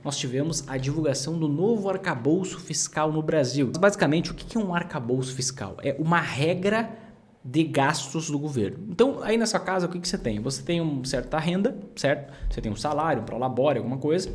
nós tivemos a divulgação do novo arcabouço fiscal no Brasil. Mas basicamente, o que é um arcabouço fiscal? É uma regra de gastos do governo. Então, aí na sua casa, o que você tem? Você tem uma certa renda, certo? Você tem um salário, um prolabore, alguma coisa,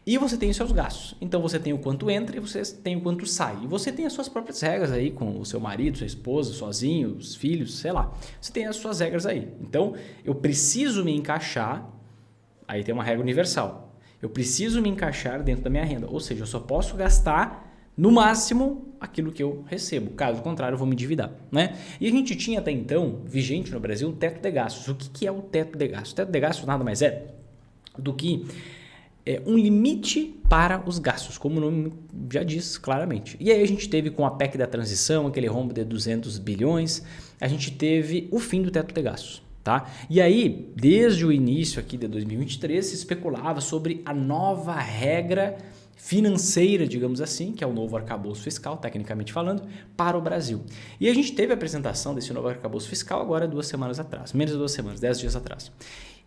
e você tem os seus gastos. Então, você tem o quanto entra e você tem o quanto sai. E você tem as suas próprias regras aí com o seu marido, sua esposa, sozinho, os filhos, sei lá. Você tem as suas regras aí. Então, eu preciso me encaixar, aí tem uma regra universal. Eu preciso me encaixar dentro da minha renda. Ou seja, eu só posso gastar no máximo aquilo que eu recebo. Caso contrário, eu vou me endividar, né? E a gente tinha até então, vigente no Brasil, o teto de gastos. O que é o teto de gastos? O teto de gastos nada mais é do que um limite para os gastos, como o nome já diz claramente. E aí a gente teve com a PEC da transição, aquele rombo de 200 bilhões, a gente teve o fim do teto de gastos. Tá? E aí, desde o início aqui de 2023, se especulava sobre a nova regra financeira, digamos assim, que é o novo arcabouço fiscal, tecnicamente falando, para o Brasil. E a gente teve a apresentação desse novo arcabouço fiscal agora 2 semanas atrás, menos de 2 semanas, 10 dias atrás.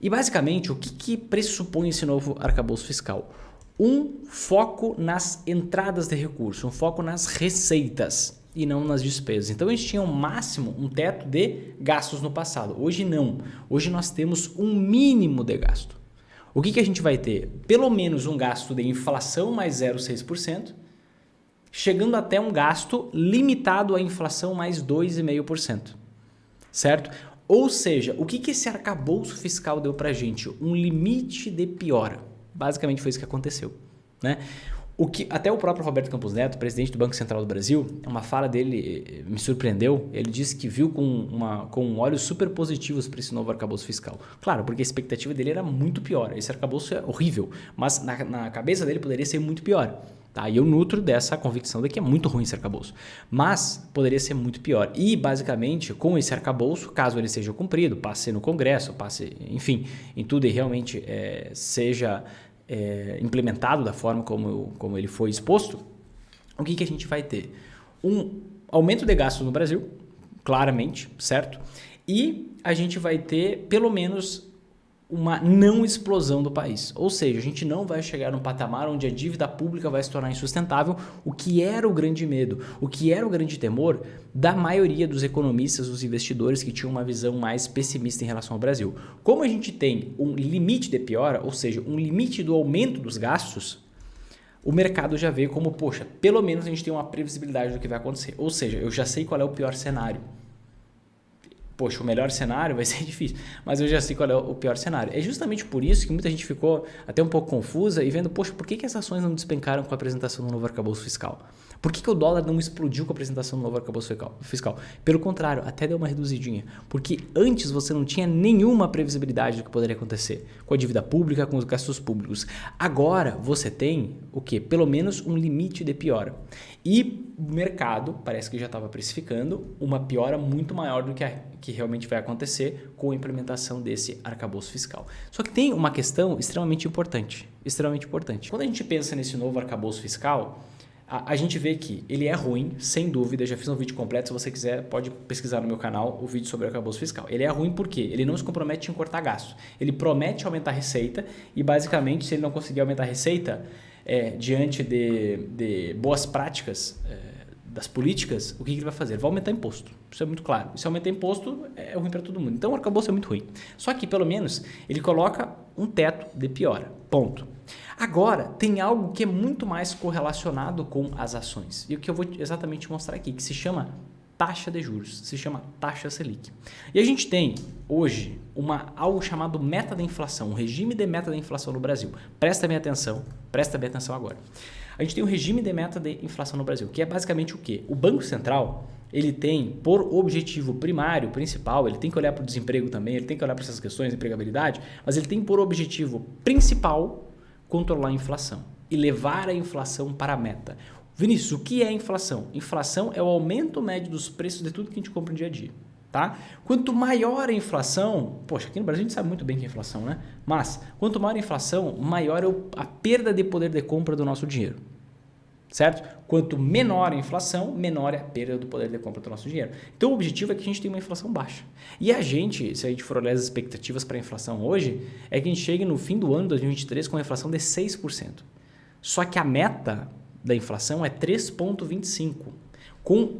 E basicamente, o que pressupõe esse novo arcabouço fiscal? Um foco nas entradas de recursos, um foco nas receitas e não nas despesas. Então a gente tinha um máximo, um teto de gastos no passado. Hoje não. Hoje nós temos um mínimo de gasto. O que a gente vai ter? Pelo menos um gasto de inflação mais 0,6%, chegando até um gasto limitado à inflação mais 2,5%. Certo? Ou seja, o que esse arcabouço fiscal deu para a gente? Um limite de piora. Basicamente foi isso que aconteceu, né? O que até o próprio Roberto Campos Neto, presidente do Banco Central do Brasil, uma fala dele me surpreendeu. Ele disse que viu com olhos super positivos para esse novo arcabouço fiscal. Claro, porque a expectativa dele era muito pior. Esse arcabouço é horrível, mas na cabeça dele poderia ser muito pior. Tá? E eu nutro dessa convicção de que é muito ruim esse arcabouço, mas poderia ser muito pior. E basicamente, com esse arcabouço, caso ele seja cumprido, passe no Congresso, passe, enfim, em tudo e realmente seja implementado da forma como ele foi exposto, o que a gente vai ter? Um aumento de gastos no Brasil, claramente, certo? E a gente vai ter pelo menos uma não explosão do país. Ou seja, a gente não vai chegar num patamar onde a dívida pública vai se tornar insustentável, o que era o grande medo, o que era o grande temor da maioria dos economistas, dos investidores que tinham uma visão mais pessimista em relação ao Brasil. Como a gente tem um limite de piora, ou seja, um limite do aumento dos gastos, o mercado já vê como, poxa, pelo menos a gente tem uma previsibilidade do que vai acontecer. Ou seja, eu já sei qual é o pior cenário. Poxa, o melhor cenário vai ser difícil, mas eu já sei qual é o pior cenário. É justamente por isso que muita gente ficou até um pouco confusa e vendo, poxa, por que as ações não despencaram com a apresentação do novo arcabouço fiscal? Por que o dólar não explodiu com a apresentação do novo arcabouço fiscal? Pelo contrário, até deu uma reduzidinha, porque antes você não tinha nenhuma previsibilidade do que poderia acontecer com a dívida pública, com os gastos públicos. Agora você tem o quê? Pelo menos um limite de piora. E o mercado parece que já estava precificando uma piora muito maior do que realmente vai acontecer com a implementação desse arcabouço fiscal. Só que tem uma questão extremamente importante. Quando a gente pensa nesse novo arcabouço fiscal, a gente vê que ele é ruim, sem dúvida. Já fiz um vídeo completo, se você quiser pode pesquisar no meu canal o vídeo sobre o arcabouço fiscal. Ele é ruim porque ele não se compromete em cortar gasto. Ele promete aumentar a receita e basicamente se ele não conseguir aumentar a receita diante de boas práticas das políticas, o que ele vai fazer? Ele vai aumentar imposto. Isso é muito claro. E se aumentar imposto, é ruim para todo mundo. Então o arcabouço é muito ruim. Só que pelo menos ele coloca um teto de piora. Ponto. Agora, tem algo que é muito mais correlacionado com as ações. E o que eu vou exatamente mostrar aqui, que se chama taxa de juros, se chama taxa Selic. E a gente tem hoje algo chamado meta da inflação, um regime de meta da inflação no Brasil. Presta bem atenção agora. A gente tem um regime de meta de inflação no Brasil, que é basicamente o quê? O Banco Central, ele tem por objetivo primário, principal, ele tem que olhar para o desemprego também, ele tem que olhar para essas questões de empregabilidade, mas ele tem por objetivo principal controlar a inflação e levar a inflação para a meta. Vinícius, o que é inflação? Inflação é o aumento médio dos preços de tudo que a gente compra no dia a dia. Tá? Quanto maior a inflação, poxa, aqui no Brasil a gente sabe muito bem que é inflação, né? Mas quanto maior a inflação, maior é a perda de poder de compra do nosso dinheiro. Certo? Quanto menor a inflação, menor é a perda do poder de compra do nosso dinheiro. Então o objetivo é que a gente tenha uma inflação baixa. E a gente, se a gente for olhar as expectativas para a inflação hoje, é que a gente chegue no fim do ano de 2023 com uma inflação de 6%. Só que a meta da inflação é 3,25%.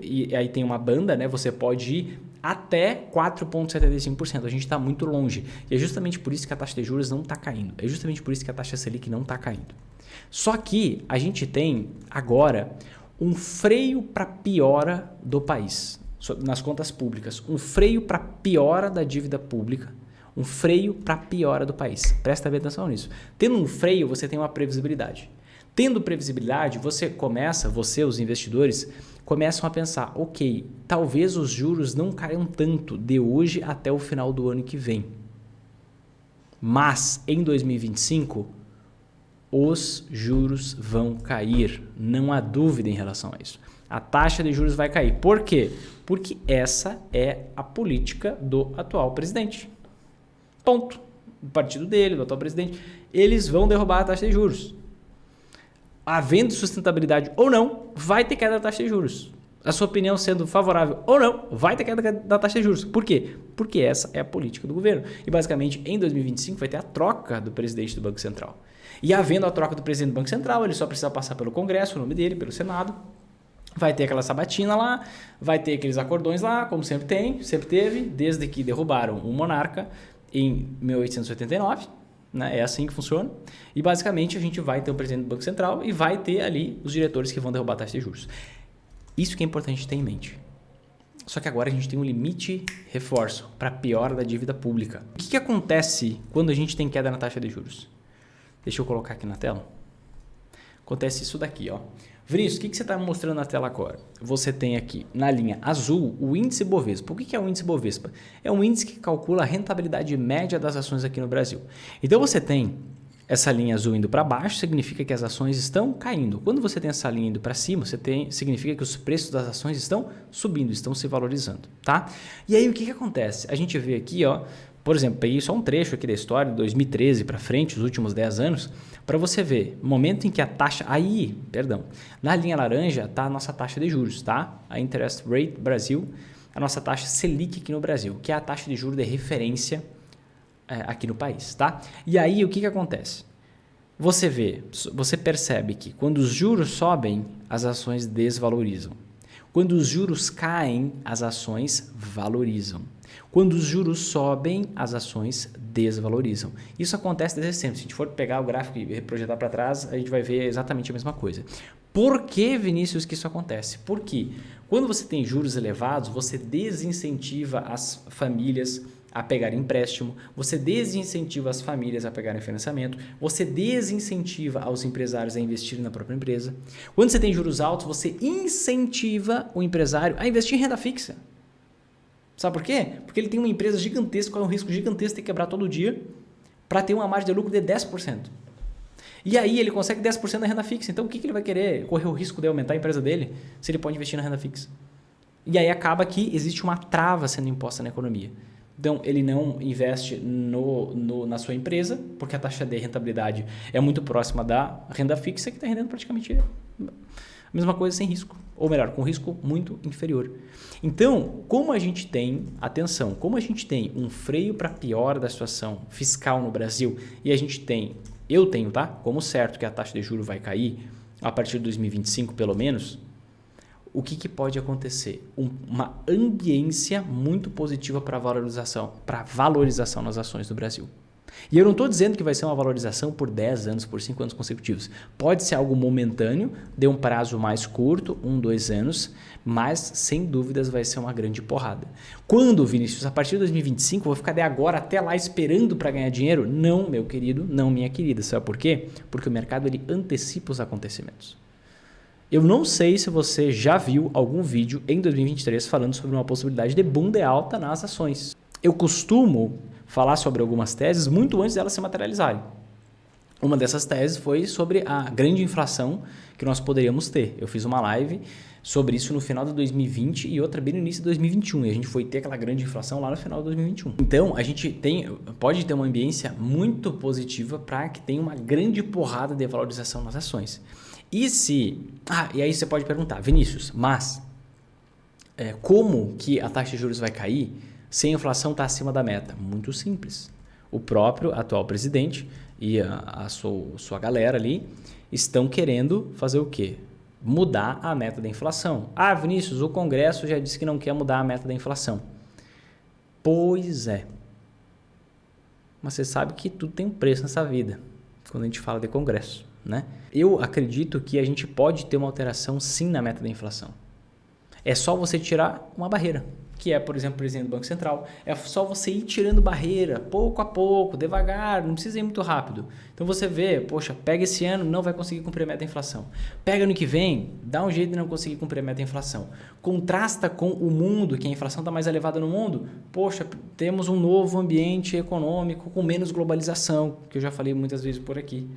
E aí tem uma banda, né? Você pode ir até 4,75%. A gente está muito longe. E é justamente por isso que a taxa de juros não está caindo. É justamente por isso que a taxa Selic não está caindo. Só que a gente tem agora um freio para piora do país, nas contas públicas. Um freio para piora da dívida pública. Um freio para piora do país. Presta bem atenção nisso. Tendo um freio, você tem uma previsibilidade. Tendo previsibilidade, os investidores, começam a pensar, ok, talvez os juros não caiam tanto de hoje até o final do ano que vem. Mas em 2025, os juros vão cair. Não há dúvida em relação a isso. A taxa de juros vai cair. Por quê? Porque essa é a política do atual presidente. Ponto. O partido dele, do atual presidente, eles vão derrubar a taxa de juros. Havendo sustentabilidade ou não, vai ter queda da taxa de juros. A sua opinião sendo favorável ou não, vai ter queda da taxa de juros. Por quê? Porque essa é a política do governo. E basicamente, em 2025, vai ter a troca do presidente do Banco Central. E havendo a troca do presidente do Banco Central, ele só precisa passar pelo Congresso, o nome dele, pelo Senado. Vai ter aquela sabatina lá, vai ter aqueles acordões lá, como sempre sempre teve, desde que derrubaram o monarca em 1889. Né? É assim que funciona. E basicamente a gente vai ter o presidente do Banco Central e vai ter ali os diretores que vão derrubar a taxa de juros. Isso que é importante ter em mente. Só que agora a gente tem um limite, reforço, para piora da dívida pública. O que acontece quando a gente tem queda na taxa de juros? Deixa eu colocar aqui na tela. Acontece isso daqui, ó. Vinícius, o que você está mostrando na tela agora? Você tem aqui na linha azul o índice Bovespa. O que é o índice Bovespa? É um índice que calcula a rentabilidade média das ações aqui no Brasil. Então você tem essa linha azul indo para baixo, significa que as ações estão caindo. Quando você tem essa linha indo para cima, significa que os preços das ações estão subindo, estão se valorizando, tá? E aí o que acontece? A gente vê aqui, ó, por exemplo, peguei só um trecho aqui da história, de 2013 para frente, os últimos 10 anos, para você ver, momento em que a taxa... na linha laranja está a nossa taxa de juros, tá? A Interest Rate Brasil, a nossa taxa Selic aqui no Brasil, que é a taxa de juros de referência aqui no país, tá? E aí o que acontece? Você percebe que quando os juros sobem, as ações desvalorizam. Quando os juros caem, as ações valorizam. Quando os juros sobem, as ações desvalorizam. Isso acontece desde sempre. Se a gente for pegar o gráfico e projetar para trás, a gente vai ver exatamente a mesma coisa. Por que, Vinícius, que isso acontece? Porque quando você tem juros elevados, você desincentiva as famílias a pegarem empréstimo, você desincentiva as famílias a pegarem financiamento, você desincentiva aos empresários a investirem na própria empresa. Quando você tem juros altos, você incentiva o empresário a investir em renda fixa. Sabe por quê? Porque ele tem uma empresa gigantesca, com um risco gigantesco de quebrar todo dia, para ter uma margem de lucro de 10%. E aí ele consegue 10% na renda fixa. Então o que ele vai querer? Correr o risco de aumentar a empresa dele se ele pode investir na renda fixa? E aí acaba que existe uma trava sendo imposta na economia. Então, ele não investe na sua empresa, porque a taxa de rentabilidade é muito próxima da renda fixa, que está rendendo praticamente a mesma coisa sem risco. Ou melhor, com risco muito inferior. Então, como a gente tem um freio para piora da situação fiscal no Brasil, e eu tenho, tá? Como certo que a taxa de juros vai cair a partir de 2025, pelo menos, o que pode acontecer? Uma ambiência muito positiva para valorização nas ações do Brasil. E eu não estou dizendo que vai ser uma valorização por 10 anos, por 5 anos consecutivos. Pode ser algo momentâneo, de um prazo mais curto, 1, 2 anos, mas sem dúvidas vai ser uma grande porrada. Quando, Vinícius? A partir de 2025, eu vou ficar de agora até lá esperando para ganhar dinheiro? Não, meu querido, não, minha querida. Sabe por quê? Porque o mercado ele antecipa os acontecimentos. Eu não sei se você já viu algum vídeo em 2023 falando sobre uma possibilidade de boom de alta nas ações. Eu costumo falar sobre algumas teses muito antes delas se materializarem. Uma dessas teses foi sobre a grande inflação que nós poderíamos ter. Eu fiz uma live sobre isso no final de 2020 e outra bem no início de 2021. E a gente foi ter aquela grande inflação lá no final de 2021. Então, a gente pode ter uma ambiência muito positiva para que tenha uma grande porrada de valorização nas ações. E aí você pode perguntar, Vinícius, mas como que a taxa de juros vai cair se a inflação está acima da meta? Muito simples. O próprio atual presidente e a sua galera ali estão querendo fazer o quê? Mudar a meta da inflação. Ah, Vinícius, o Congresso já disse que não quer mudar a meta da inflação. Pois é. Mas você sabe que tudo tem um preço nessa vida, quando a gente fala de Congresso, né? Eu acredito que a gente pode ter uma alteração sim na meta da inflação. É só você tirar uma barreira, que é, por exemplo, o presidente do Banco Central. É só você ir tirando barreira, pouco a pouco, devagar, não precisa ir muito rápido. Então você vê, poxa, pega esse ano, não vai conseguir cumprir a meta da inflação. Pega ano que vem, dá um jeito de não conseguir cumprir a meta da inflação. Contrasta com o mundo, que a inflação está mais elevada no mundo. Poxa, temos um novo ambiente econômico com menos globalização, que eu já falei muitas vezes por aqui.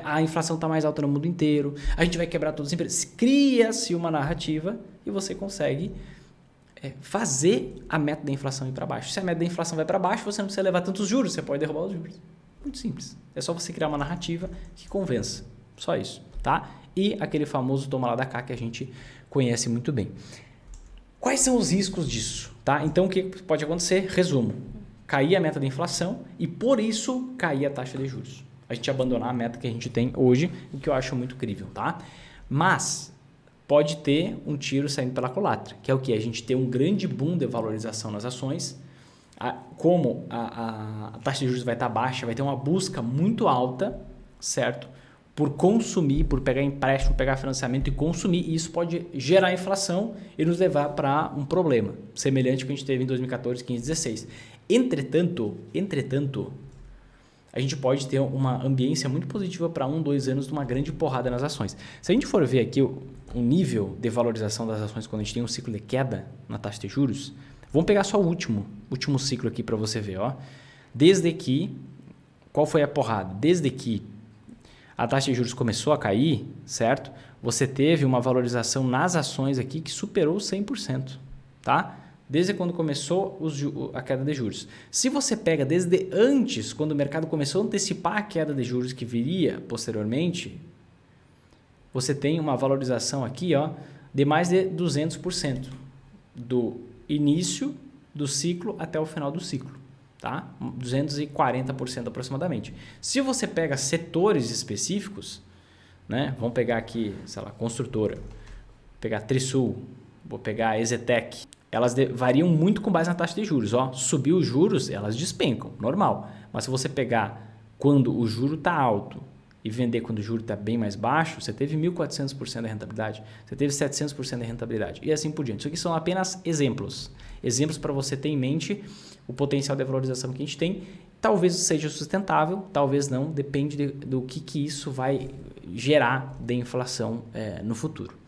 A inflação está mais alta no mundo inteiro, a gente vai quebrar todos os empregos. Cria-se uma narrativa e você consegue fazer a meta da inflação ir para baixo. Se a meta da inflação vai para baixo, você não precisa levar tantos juros, você pode derrubar os juros. Muito simples. É só você criar uma narrativa que convença. Só isso, tá? E aquele famoso toma lá da cá que a gente conhece muito bem. Quais são os riscos disso? Tá? Então, o que pode acontecer? Resumo. Cair a meta da inflação e, por isso, cair a taxa de juros. A gente abandonar a meta que a gente tem hoje, o que eu acho muito crível, tá? Mas pode ter um tiro saindo pela culatra, que é o que? A gente ter um grande boom de valorização nas ações, como a taxa de juros vai estar baixa, vai ter uma busca muito alta, certo? Por consumir, por pegar empréstimo, pegar financiamento e consumir, e isso pode gerar inflação e nos levar para um problema, semelhante ao que a gente teve em 2014, 15, 16. Entretanto, a gente pode ter uma ambiência muito positiva para 1, 2 anos de uma grande porrada nas ações. Se a gente for ver aqui o nível de valorização das ações quando a gente tem um ciclo de queda na taxa de juros, vamos pegar só o último ciclo aqui para você ver. Ó. Desde que, qual foi a porrada? Desde que a taxa de juros começou a cair, certo? Você teve uma valorização nas ações aqui que superou 100%, tá? Desde quando começou a queda de juros. Se você pega desde antes, quando o mercado começou a antecipar a queda de juros que viria posteriormente, você tem uma valorização aqui de mais de 200% do início do ciclo até o final do ciclo. Tá? 240% aproximadamente. Se você pega setores específicos, né? Vamos pegar aqui, sei lá, construtora, vou pegar Trisul, vou pegar a Ezetec. Elas variam muito com base na taxa de juros. Subiu os juros, elas despencam, normal. Mas se você pegar quando o juro está alto e vender quando o juro está bem mais baixo, você teve 1.400% de rentabilidade, você teve 700% de rentabilidade e assim por diante. Isso aqui são apenas exemplos. Exemplos para você ter em mente o potencial de valorização que a gente tem. Talvez seja sustentável, talvez não, depende do que isso vai gerar de inflação no futuro.